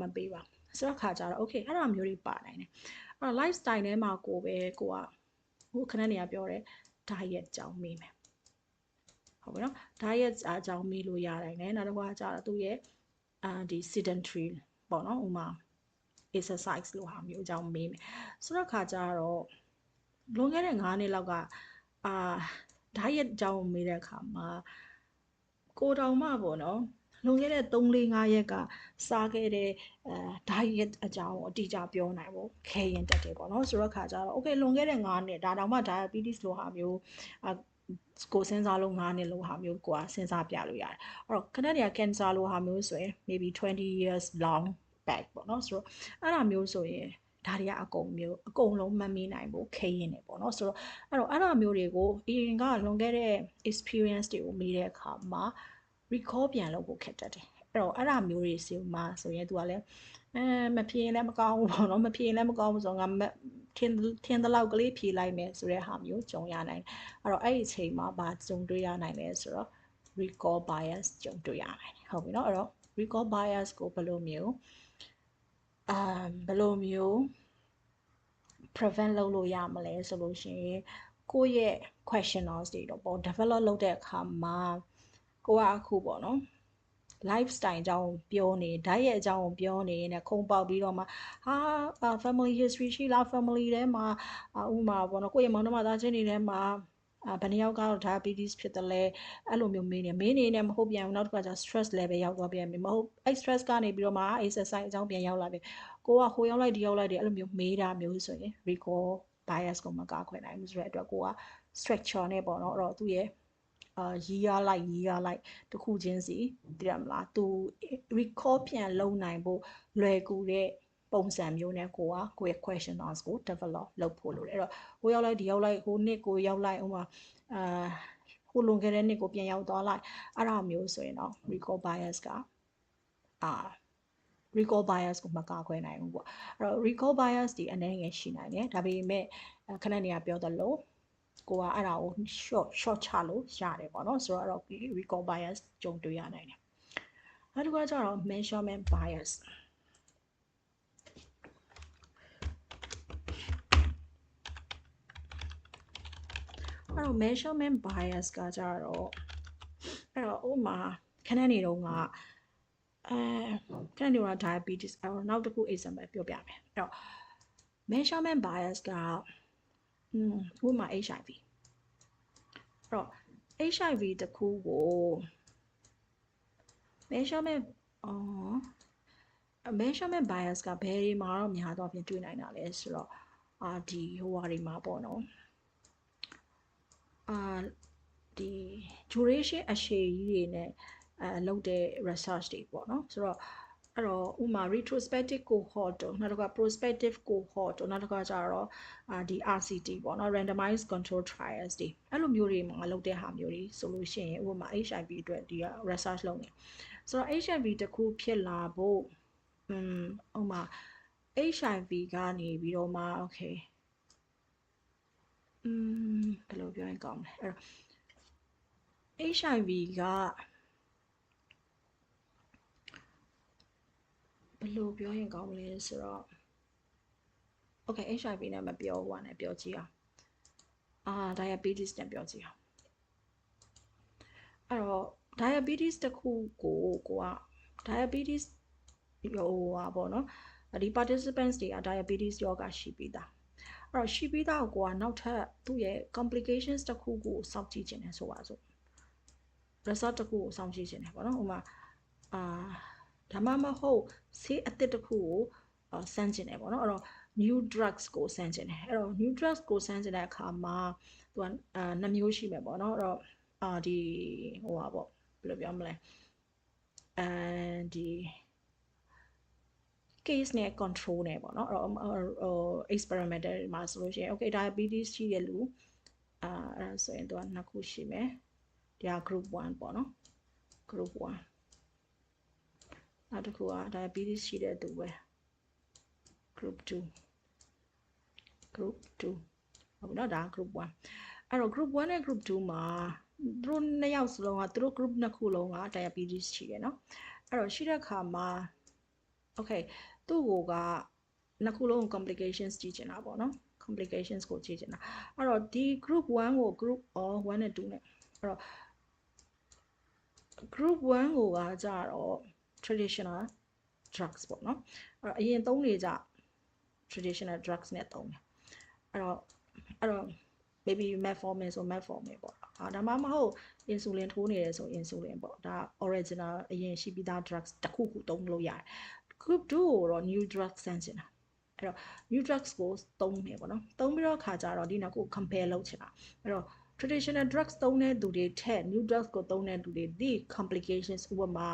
မပေးပါဆိုတော့ခါကြတော့ okay အဲ့ဒါမျိုးတွေပါနိုင်တယ်အဲ့တော့ lifestyle ထဲမှာကိုပဲကိုကဟိုခဏနေရပြောတယ် diet ကြောင်းမေးမယ်ဟုတ်ပြီနော် diet အကြောင်းမေးလို့ရနိုင်တယ်နောက်တစ်ခါကျတော့သူရဲ့ဒီ sedentary ပေါ့နော်ဥမာ exercise လို့ဟာမျိုးအကြောင်းမေးမယ်ဆိုတော့ခါကြတော့လွန်ခဲ့တဲ့9နှစ်လောက်ကdiet အကြောင်းမေးတဲ့အခါမှာကိုတောင်မှပေါ့နော်လွန်ခဲ့တဲ့3-4-5ရက်ကစားခဲ့တဲ့diet အကြောင်းကိုအတိအကျပြောနိုင်ဖို့ခဲရင်တက်တယ်ပေါ့နော်ဆိုတော့ခါကြတော့ okay လွန်ခဲ့တဲ့9နှစ်ဒါတောင်မှ diabetes လို့ဟာမျိုးကိုစဉ်းစားလို့9နှစ်လို့ဟာမျိုးကိုစဉ်းစားပြလို့ရတယ်အဲ့တော့ခဏတည်းက cancer လို့ဟာမျိုးဆိုရင် maybe 20 years long back ပေါ့နော်ဆိုတော့အဲ့ဒါမျိုးဆိုရင်ဒါတွေကအကုန်လုံးမမေးနိုင်ဘူးခဲရင်နေပေါ့နော်ဆိုတော့အဲ့ဒါမျိုးတွေကိုအရင်ကလွန်ခဲ့တဲ့ experience တွေကိုမေးတဲ့အခါမှာ recall ပြန်လုပ်ဖို့ခက်တတ်တယ်အဲ့တော့အဲ့ဒါမျိုးတွေစီမှာဆိုရင်သူကလည်းမဖြေရင်လည်းမကောင်းဘူးပေါ့နော်မဖြေရင်လည်းမကောင်းဘူးဆိုတော့ငါထင်တဲ့လောက်ကလေးဖြေလိုက်မယ်ဆိုတဲ့ဟာမျိုးကြုံရနိုင်တယ်အဲ့တော့အဲ့ဒီအချိန်မှာဘာကြုံတွေ့ရနိုင်လဲဆိုတော့ recall bias ကြုံတွေ့ရနိုင်တယ်ဟုတ်ပြီနော်အဲ့တော့ recall bias ကိုဘယ်လိုမျိုး prevent လုပ်လို့ရမလဲဆိုလို့ရှိရင်ကိုယ့်ရဲ့ questionnaires တွေတော့ပေါ့ develop လုပ်တဲ့အခါမှာကိုကအခုပေါ့နော် lifestyle အကြောင်းပြောနေ diet အကြောင်းပြောနေနဲ့ခုံပေါက်ပြီးတော့မှfamily history ရှိလား family ထဲမှာဥမာပေါ့နော်ကိုယ့်ရဲ့မောင်နှမသားချင်းတွေထဲမှာဘယ်နှယောက်ကတော့ diabetes ဖြစ်တယ်လဲအဲ့လိုမျိုးမေးနေနဲ့မဟုတ်ပြန်ဘူးနောက်တစ်ခါကျ stress level ရောက်သွားပြန်ပြီမဟုတ်အဲ့ stress ကနေပြီးတော့မှ exercise အကြောင်းပြန်ရောက်လာပြီကိုကဟိုရောက်လိုက်ဒီရောက်လိုက်တယ်အဲ့လိုမျိုးမေးတာမျိုးဆိုရင် recall bias ကိုမကာကွယ်နိုင်ဘူးဆိုတဲ့အတွက်ကိုက structure နဲ့ပေါ့နော်အဲ့တော့သူ့ရဲ့ရီးရလိုက်တခုချင်းစီသိရမလားသူ recall ပြန်လုပ်နိုင်ဖို့လွယ်ကူတဲ့ပုံစံမျိုးနဲ့ကိုယ့်ရဲ့ questionnaires ကို develop လုပ်ဖို့လိုတယ်အဲ့တော့ဟိုရောက်လိုက်ဒီရောက်လိုက်ဟိုနှစ်ကိုရောက်လိုက်ဥမာဟိုလွန်ခဲ့တဲ့နှစ်ကိုပြန်ရောက်သွားလိုက်အဲ့ဒါမျိုးဆိုရင်တော့ recall bias ကrecall bias ကိုမကာကွယ်နိုင်ဘူးပေါ့အဲ့တော့ recall bias ဒီအနေငယ်ရှိနိုင်တယ်ဒါပေမဲ့ခဏနေရပြောသလိုကိုကအဲ့ဒါကို short ချလို့ရတယ်ပေါ့နော်ဆိုတော့အဲ့တော့ recall bias ကြုံတွေ့ရနိုင်တယ်နောက်တစ်ခါကျတော့ measurement bias အဲ့တော့ measurement bias ကကြတော့အဲ့တော့ဥမာခဏနေတော့ကခဏနေတော့ diabetes အဲ့တော့နောက်တစ်ခု example ပြောပြမယ်အဲ့တော့ measurement bias ကဥမာ HIV အဲ့တော့ HIV တခုကို measurement bias ကဘယ်တွေမှာတော့များတော့ပြင်တွေ့နိုင်တာလဲဆိုတော့ဒီဟိုဟာတွေမှာပေါ့နော်ဒီ duration အရှည်ကြီးတွေနဲ့လုပ်တဲ့ research တွေပေါ့နော်ဆိုတော့ အဲ့တော့ဥမာ retrospective cohort တို့နောက်တစ်ခါ prospective cohort တို့နောက်တစ်ခါကျတော့ဒီ RCT ပေါ့နော် randomized control trials တွေအဲ့လိုမျိုးတွေမှာလုပ်တဲ့ဟာမျိုးတွေဆိုလို့ရှိရင်ဥပမာ HIV အတွက်ဒီက research လုပ်နေဆိုတော့ HIV တစ်ခုဖြစ်လာဖို့ဥမာ HIV ကနေပြီးတော့မှ okay ဘယ်လိုပြောရင်ကောင်းလဲအဲ့တော့ HIV ကဘယ်လိုပြောရင်ကောင်းလဲဆိုတော့ okay HIV နဲ့မပြောဘူးနဲ့ပြောကြည့်အောင်diabetes နဲ့ပြောကြည့်အောင်အဲ့တော့ diabetes တစ်ခုကိုက diabetes ဟိုပါပေါ့နော်ဒီ participants တွေက diabetes ရောဂါရှိပြီးသားအဲ့တော့ရှိပြီးသားကိုကနောက်ထပ်သူ့ရဲ့ complications တစ်ခုကိုစောင့်ကြည့်ခြင်းနဲ့ဆိုပါစို့ result တစ်ခုကိုစောင့်ကြည့်ခြင်းနဲ့ပေါ့နော်ဥမာဒါမှမဟုတ်ဆေးအသစ်တစ်ခုကိုစမ်းခြင်းနဲ့ပေါ့နော်အဲ့တော့ new drugs ကိုစမ်းခြင်းနဲ့အဲ့တော့ new drugs ကိုစမ်းခြင်းတဲ့အခါမှာသူက2မျိုးရှိမယ်ပေါ့နော်အဲ့တော့ဒီဟိုပါပေါ့ဘယ်လိုပြောမလဲဒီ case နဲ့ control နဲ့ပေါ့နော်အဲ့တော့experimental မှာဆိုလို့ရှိရင် okay diabetes ရှိတဲ့လူအဲ့ဒါဆိုရင်သူက2ခုရှိမယ်ဒီက group 1ပေါ့နော် group 1နောက်တစ်ခုက diabetes ရှိတဲ့သူပဲ group 2ဟုတ်ပြီနော်ဒါ group 1အဲ့တော့ group 1နဲ့ group 2မှာသူတို့2ယောက်စလုံးကသူတို့ group 2ခုလုံးက diabetes ရှိတယ်နော်အဲ့တော့ရှိတဲ့အခါမှာ okay သူ့ကိုက2ခုလုံး complications ကြည့်ချင်တာပေါ့နော် complications ကိုကြည့်ချင်တာအဲ့တော့ဒီ group 1ကို group 1နဲ့2နဲ့အဲ့တော့ group 1ကိုကကြတော့ traditional drugs ပေါ့နော်အဲ့တော့အရင်သုံးနေကြ traditional drugs နဲ့သုံးတယ်အဲ့တော့ maybe metformin ဆို metformin ပေါ့ဒါမှမဟုတ် insulin ထိုးနေတယ်ဆို insulin ပေါ့ဒါ original အရင်ရှိပြီးသား drugs တစ်ခုခုသုံးလို့ရတယ် group 2ကိုတော့ new drugs စမ်းချင်တာအဲ့တော့ new drugs ကိုသုံးမယ်ပေါ့နော်သုံးပြီးတော့ခါကြတော့ဒီနှစ်ခု compare လုပ်ချင်တာအဲ့တော့ traditional drugs သုံးတဲ့သူတွေထက် new drugs ကိုသုံးတဲ့သူတွေဒီ complications ဥပမာ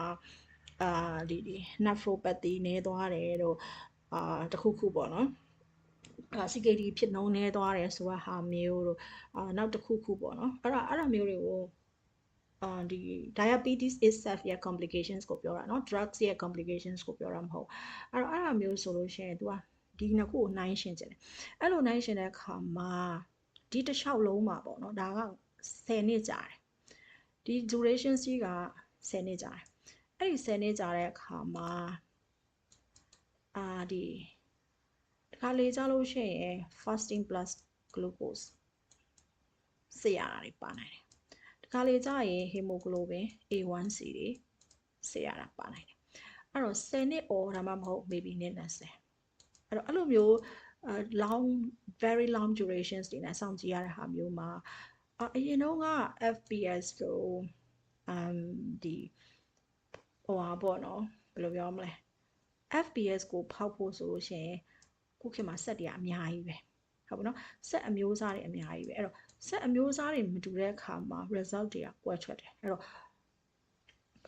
ဒီ nephropathy နည်းသွားတယ်တို့တခုခုပေါ့နော်CKD ဖြစ်နှုန်းနည်းသွားတယ်ဆိုတော့ဟာမျိုးတို့နောက်တစ်ခုခုပေါ့နော်အဲ့ဒါမျိုးတွေကိုဒီ diabetes itself ရဲ့ complications ကိုပြောတာเนาะ drugs ရဲ့ complications ကိုပြောတာမဟုတ်အဲ့ဒါမျိုးဆိုလို့ရှိရင် तू ဒီနှစ်ခုကိုနှိုင်းရှင်းကြတယ်အဲ့လိုနှိုင်းရှင်းတဲ့အခါမှာဒီတစ်လျှောက်လုံးမှာပေါ့เนาะဒါက10နှစ်ကြာတယ်ဒီ duration ကြီးက10နှစ်ကြာတယ်အဲ့ဒီ10နှစ်ကြာတဲ့အခါမှာဒီတခါလေကြာလို့ရှိရင် fasting plus glucose စစ်ရတာတွေပါနိုင်တယ်တခါလေကြာရင် hemoglobin A1C တွေစစ်ရတာပါနိုင်တယ်အဲ့တော့10နှစ် or ဒါမှမဟုတ် maybe နှစ်20အဲ့တော့အဲ့လိုမျိုးlong very long durations တွေနဲ့စောင့်ကြည့်ရတဲ့ဟာမျိုးမှာအရင်တော့က FPS ကိုဒီဟိုပါပေါ့နော်ဘယ်လိုပြောမလဲ FPS ကိုဖောက်ဖို့ဆိုလို့ရှိရင်ခုခေတ်မှာ set တွေအများကြီးပဲဟုတ်ပါနော် set အမျိုးအစားတွေအများကြီးပဲအဲ့တော့ set အမျိုးအစားတွေမတူတဲ့အခါမှာ result တွေကကွဲထွက်တယ်အဲ့တော့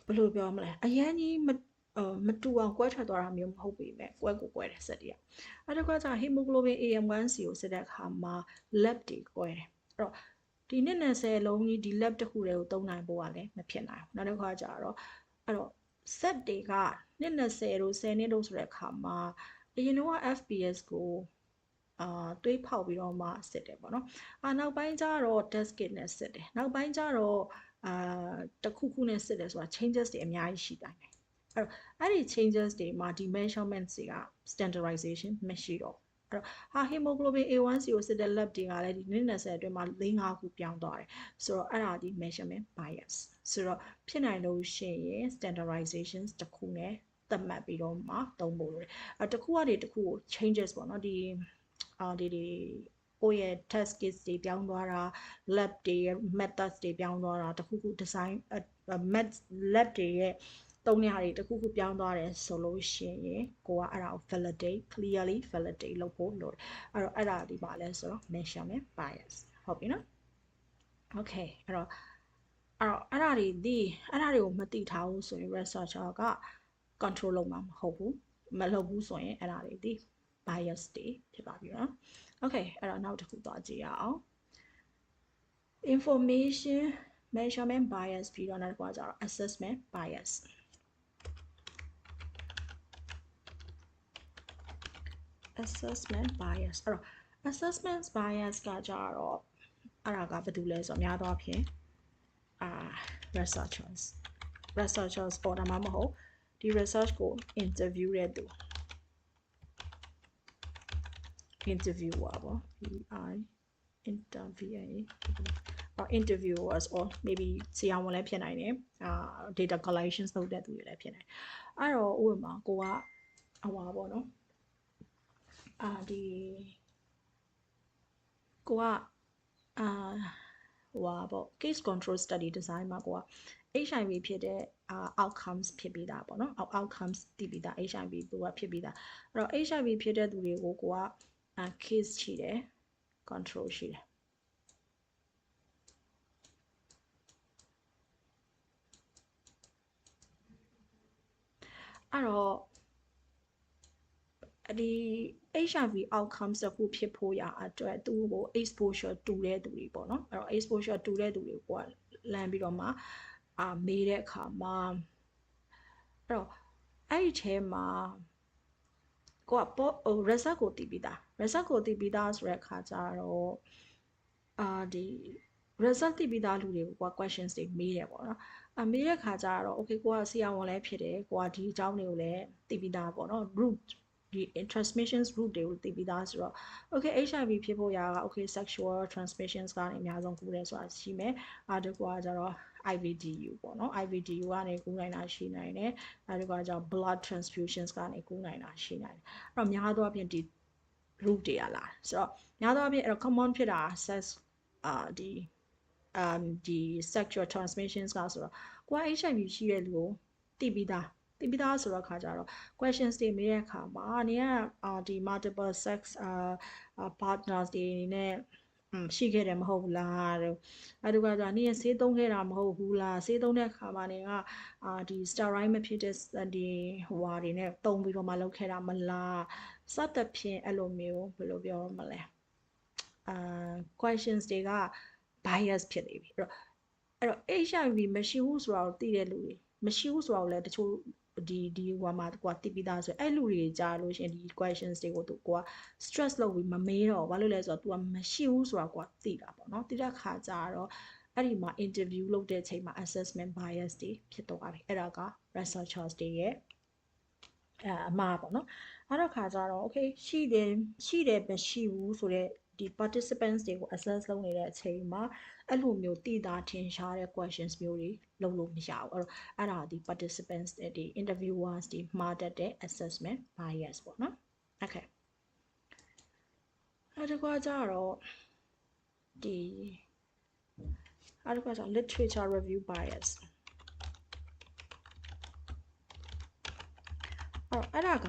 ဘယ်လိုပြောမလဲအရင်ကြီးမတူအောင်ကွဲထွက်သွားတာမျိုးမဟုတ်ပေမဲ့ကွဲကိုကွဲတယ် set တွေကအဲ့တော့က hemoglobin AM1C ကိုစစ်တဲ့အခါမှာ lab တွေကွဲတယ်အဲ့တော့ဒီနှစ်20လုံးကြီးဒီ lab တစ်ခုတည်းကိုသုံးနိုင်ဖို့ကလည်းမဖြစ်နိုင်ဘူးနောက်တစ်ခါကျတော့အဲ့တော့ set တွေကနှစ်20တို့10နှစ်တို့ဆိုတဲ့အခါမှာအရင်တော့ FPS ကိုတွေးဖောက်ပြီးတော့မှစစ်တယ်ပေါ့နော်နောက်ပိုင်းကျတော့ test kit နဲ့စစ်တယ်နောက်ပိုင်းကျတော့တခုခုနဲ့စစ်တယ်ဆိုတာ changes တွေအများကြီးရှိတိုင်းတယ်အဲ့ဒီ changes တွေမှာဒီ measurements တွေက standardization မရှိတော့အဲ့တော့ hemoglobin A1C ကိုစစ်တဲ့ lab တွေကလည်းဒီနှစ်20အတွင်းမှာ4-5ခုပြောင်းသွားတယ်ဆိုတော့အဲ့ဒါဒီ measurement bias ဆိုတော့ဖြစ်နိုင်လို့ရှိရင် standardization တစ်ခုနဲ့သတ်မှတ်ပြီးတော့မှသုံးဖို့လိုတယ်တစ်ခုကနေတစ်ခုကို changes ပေါ့နော်ဒီကိုယ့်ရဲ့ test kits တွေပြောင်းသွားတာ lab တွေရဲ့ methods တွေပြောင်းသွားတာတစ်ခုခု design lab တွေရဲ့သုံးနေရာတွေတစ်ခုခုပြောင်းသွားတယ်ဆိုလို့ရှိရင်ကိုကအဲ့ဒါကို validate clearly validate လုပ်ဖို့လိုတယ်အဲ့ဒါဒီပါလဲဆိုတော့ measurement bias ဟုတ်ပြီနော် okay အဲ့ဒါတွေကိုမသိထားဘူးဆိုရင် researcher က control လုပ်မှာမဟုတ်ဘူးမလုပ်ဘူးဆိုရင်အဲ့ဒါတွေဒီ bias တွေဖြစ်ပါပြီနော် okay အဲ့တော့နောက်တစ်ခုသွားကြည့်ရအောင် information measurement bias ပြီးတော့နောက်တစ်ခုကကျတော့ assessment bias assessment bias အဲ့တော့ assessment bias ကကြတော့အဲ့ဒါကဘာတူလဲဆိုတော့များသောအားဖြင့်researchers ပေါ်တာမှမဟုတ်ဒီ research ကို interview တဲ့သူ interviewer ပေါ့ interviewers or maybe ဆရာဝန်လည်းဖြစ်နိုင်တယ်data collections လုပ်တဲ့သူတွေလည်းဖြစ်နိုင်အဲ့တော့ဥပမာကိုကဟိုပါပေါ့နော်ဒီကိုကဟိုပါပေါ့ case control study design မှာကိုက HIV ဖြစ်တဲ့outcomes ဖြစ်ပြီးသားပေါ့နော် outcomes တည်ပြီးသား HIV သူကဖြစ်ပြီးသားအဲ့တော့ HIV ဖြစ်တဲ့သူတွေကိုကိုကcase ရှိတယ် control ရှိတယ်အဲ့တော့ဒီ HIV outcomes တခုဖြစ်ဖို့ရအတွက်သူ့ကို exposure တူတဲ့သူတွေပေါ့နော်အဲ့တော့ exposure တူတဲ့သူတွေကိုကလမ်းပြီးတော့မှမေးတဲ့အခါမှာအဲ့တော့အဲ့ဒီထဲမှာကိုကresult ကိုတည်ပြီးသား result ကိုတည်ပြီးသားဆိုတဲ့အခါကျတော့ဒီ result တည်ပြီးသားလူတွေကိုကိုက questions တွေမေးတယ်ပေါ့နော်မေးတဲ့အခါကျတော့ okay ကိုကဆရာဝန်လည်းဖြစ်တယ်ကိုကဒီအကြောင်းတွေကိုလည်းတည်ပြီးသားပေါ့နော် root ဒီ transmissions route တွေကိုတည်ပြီးသားဆိုတော့ okay HIV ဖြစ်ဖို့ရာက okay sexual transmissions ကနေအများဆုံးကူးတယ်ဆိုတာရှိမယ်ဒီကွာကျတော့ IVDU ပေါ့နော် IVDU ကနေကူးနိုင်တာရှိနိုင်တယ်ဒီကွာကျတော့ blood transfusions ကနေကူးနိုင်တာရှိနိုင်တယ်အဲ့တော့များသောအားဖြင့်ဒီ route တွေကလာဆိုတော့များသောအားဖြင့်အဲ့တော့ common ဖြစ်တာ sex ဒီ sexual transmissions ကဆိုတော့ကိုက HIV ရှိတဲ့လူကိုတည်ပြီးသားဆိုတော့ခါကြတော့ questions တွေမေးတဲ့အခါမှာနေကဒီ multiple sex partners တွေနဲ့ရှိခဲ့တယ်မဟုတ်ဘူးလားတို့အဲ့ဒီကနေရဆေးသုံးခဲ့တာမဟုတ်ဘူးလားဆေးသုံးတဲ့အခါမှာနေကဒီ steroid မဖြစ်တဲ့ဒီဟိုဟာတွေနဲ့တုံးပြီးတော့မှလုပ်ခဲ့တာမလားစသဖြင့်အဲ့လိုမျိုးဘယ်လိုပြောမလဲquestions တွေက bias ဖြစ်နေပြီအဲ့တော့ HIV မရှိဘူးဆိုတော့သိတဲ့လူတွေမရှိဘူးဆိုတော့လည်းတချို့ဒီဟိုမှာကွာတည်ပြီးသားဆိုအဲ့လူတွေကြားလို့ရှင်ဒီ questions တွေကိုသူကွာ stress လုပ်ပြီးမမေးတော့ဘာလို့လဲဆိုတော့ तू ကမရှိဘူးဆိုတာကွာသိတာပေါ့နော်သိတဲ့ခါကျတော့အဲ့ဒီမှာ interview လုပ်တဲ့အချိန်မှာ assessment bias တွေဖြစ်သွားပြီအဲ့ဒါက researchers တွေရဲ့အမှားပေါ့နော်အဲ့တော့ခါကျတော့ okay ရှိတယ်မရှိဘူးဆိုတဲ့ဒီ participants တွေကို assess လုပ်နေတဲ့အချိန်မှာအဲ့လိုမျိုးတည်တာထင်ရှားတဲ့ questions မျိုးတွေလုပ်လို့မရဘူးအဲ့ဒါဒီ participants ဒီ interviewers တွေမှားတတ်တဲ့ assessment bias ပေါ့နော် okay အဲ့ဒါကကြတော့ဒီအဲ့ဒါကကြ literature review bias အဲ့ဒါက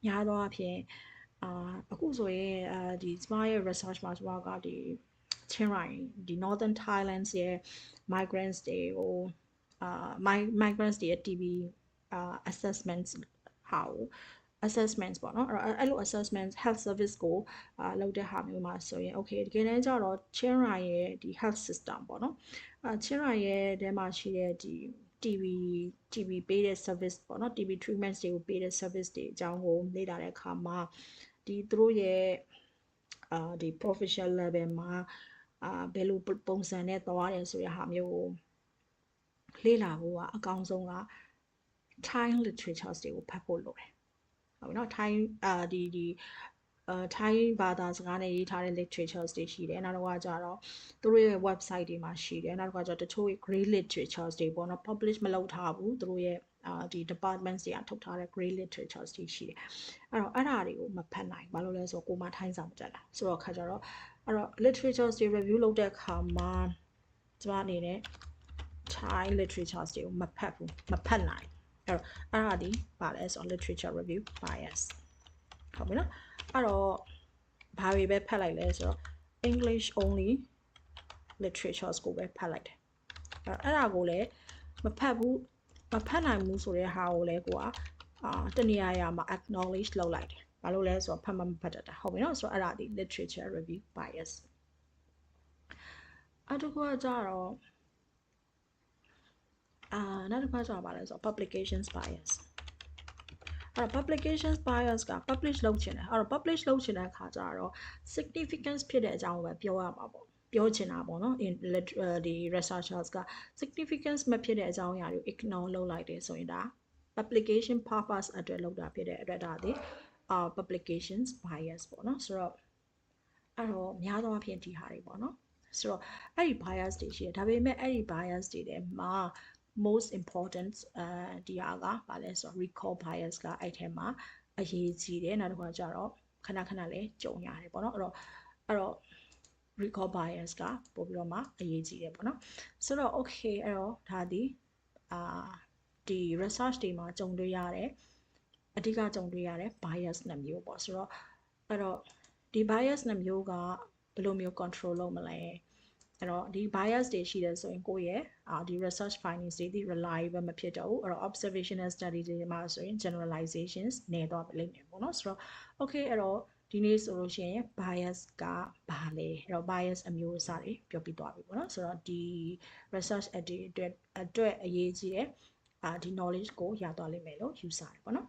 များသောအားဖြင့်အခုဆိုရင်ဒီကျမရဲ့ research မှာကျမကဒီချင်းရိုင်းဒီ northern Thailand ရဲ့ migrants တွေကိုmigrants တွေရဲ့ TB assessments ဟာကို assessments ပေါ့နော်အဲ့လို assessments health service ကိုလုပ်တဲ့ဟာမျိုးမှာဆိုရင် okay တကယ်တမ်းကျတော့ချင်းရိုင်းရဲ့ဒီ health system ပေါ့နော်ချင်းရိုင်းရဲ့ထဲမှာရှိတဲ့ဒီTB ပေးတဲ့ service ပေါ့နော် TB treatments တွေကိုပေးတဲ့ service တွေအကြောင်းကိုလေ့လာတဲ့အခါမှာဒီသူတို့ရဲ့ဒီ professional level မှာဘယ်လိုပုံစံနဲ့သွားတယ်ဆိုတဲ့ဟာမျိုးကိုလေ့လာဖို့ကအကောင်းဆုံးက Thai literature တွေကိုဖတ်ဖို့လိုတယ်ဟုတ်ပြီနော် Thai ထိုင်းဘာသာစကားနဲ့ရေးထားတဲ့ literatures တွေရှိတယ်နောက်တစ်ခါကျတော့သူတို့ရဲ့ website တွေမှာရှိတယ်နောက်တစ်ခါကျတော့တချို့ grade literatures တွေပေါ့နော် publish မလုပ်ထားဘူးသူတို့ရဲ့ဒီ departments တွေကထုတ်ထားတဲ့ grade literatures တွေရှိတယ်အဲ့တော့အဲ့ဒါတွေကိုမဖတ်နိုင်ဘာလို့လဲဆိုတော့ကိုမထိုင်းစာမတက်တာဆိုတော့ခါကျတော့အဲ့တော့ literatures တွေ review လုပ်တဲ့အခါမှာကျမအနေနဲ့ Thai literatures တွေကိုမဖတ်နိုင်အဲ့တော့အဲ့ဒါဒီပါလဲဆိုတော့ literature review bias ဟုတ်ပြီနော်အဲ့တော့ဘာတွေပဲဖတ်လိုက်လဲဆိုတော့ English only literatures ကိုပဲဖတ်လိုက်တယ်အဲ့ဒါကိုလည်းမဖတ်နိုင်ဘူးဆိုတဲ့ဟာကိုလည်းကိုက တနေရာမှာ acknowledge လုပ်လိုက်တယ်ဘာလို့လဲဆိုတော့ဖတ်မဖတ်တတ်တာဟုတ်ပြီနော်ဆိုတော့အဲ့ဒါဒီ literature review bias အဲ့တစ်ခုကကြတော့နောက်တစ်ခါကျတော့ဗာလဲဆိုတော့ publications bias အဲ့တော့ publications bias က publish လုပ်ချင်တယ်အဲ့တော့ publish လုပ်ချင်တဲ့အခါကျတော့ significance ဖြစ်တဲ့အကြောင်းကိုပဲပြောရမှာပေါ့ပြောချင်တာပေါ့နော်ဒီ researchers က significance မဖြစ်တဲ့အကြောင်းအရာတွေကို ignore လုပ်လိုက်တယ်ဆိုရင်ဒါ publication purpose အတွက်လုပ်တာဖြစ်တဲ့အတွက်ဒါဒီ publications bias ပေါ့နော်ဆိုတော့အဲ့တော့များသောအားဖြင့်ဒီဟာတွေပေါ့နော်ဆိုတော့အဲ့ဒီ bias တွေရှိတယ်ဒါပေမဲ့အဲ့ဒီ bias တွေထဲမှာ most important ဒီဟာကဗာလဲဆိုတော့ recall bias ကအဲ့ထဲမှာအရေးကြီးတယ်နောက်တစ်ခါကျတော့ခဏခဏလေးကြုံရတယ်ပေါ့နော်အဲ့တော့ recall bias ကပို့ပြီးတော့မှအရေးကြီးတယ်ပေါ့နော်ဆိုတော့ okay အဲ့တော့ဒါဒီဒီ research တွေမှာကြုံတွေ့ရတယ်အဓိကကြုံတွေ့ရတယ် bias နှစ်မျိုးပေါ့ဆိုတော့အဲ့တော့ဒီ bias နှစ်မျိုးကဘယ်လိုမျိုး control လုပ်မလဲအဲ့တော့ဒီ bias တွေရှိတယ်ဆိုရင်ကိုယ့်ရဲ့ဒီ research findings တွေဒီ reliable မဖြစ်တော့ဘူးအဲ့တော့ observational study တွေမှာဆိုရင် generalizations နေတော့လိမ့်မယ်ပေါ့နော်ဆိုတော့ okay အဲ့တော့ဒီနေ့ဆိုလို့ရှိရင် bias ကဘာလဲအဲ့တော့ bias အမျိုးအစားတွေပြောပြသွားပြီပေါ့နော်ဆိုတော့ဒီ research edit အတွက်အရေးကြီးတဲ့ဒီ knowledge ကိုရသွားလိမ့်မယ်လို့ယူဆတယ်ပေါ့နော်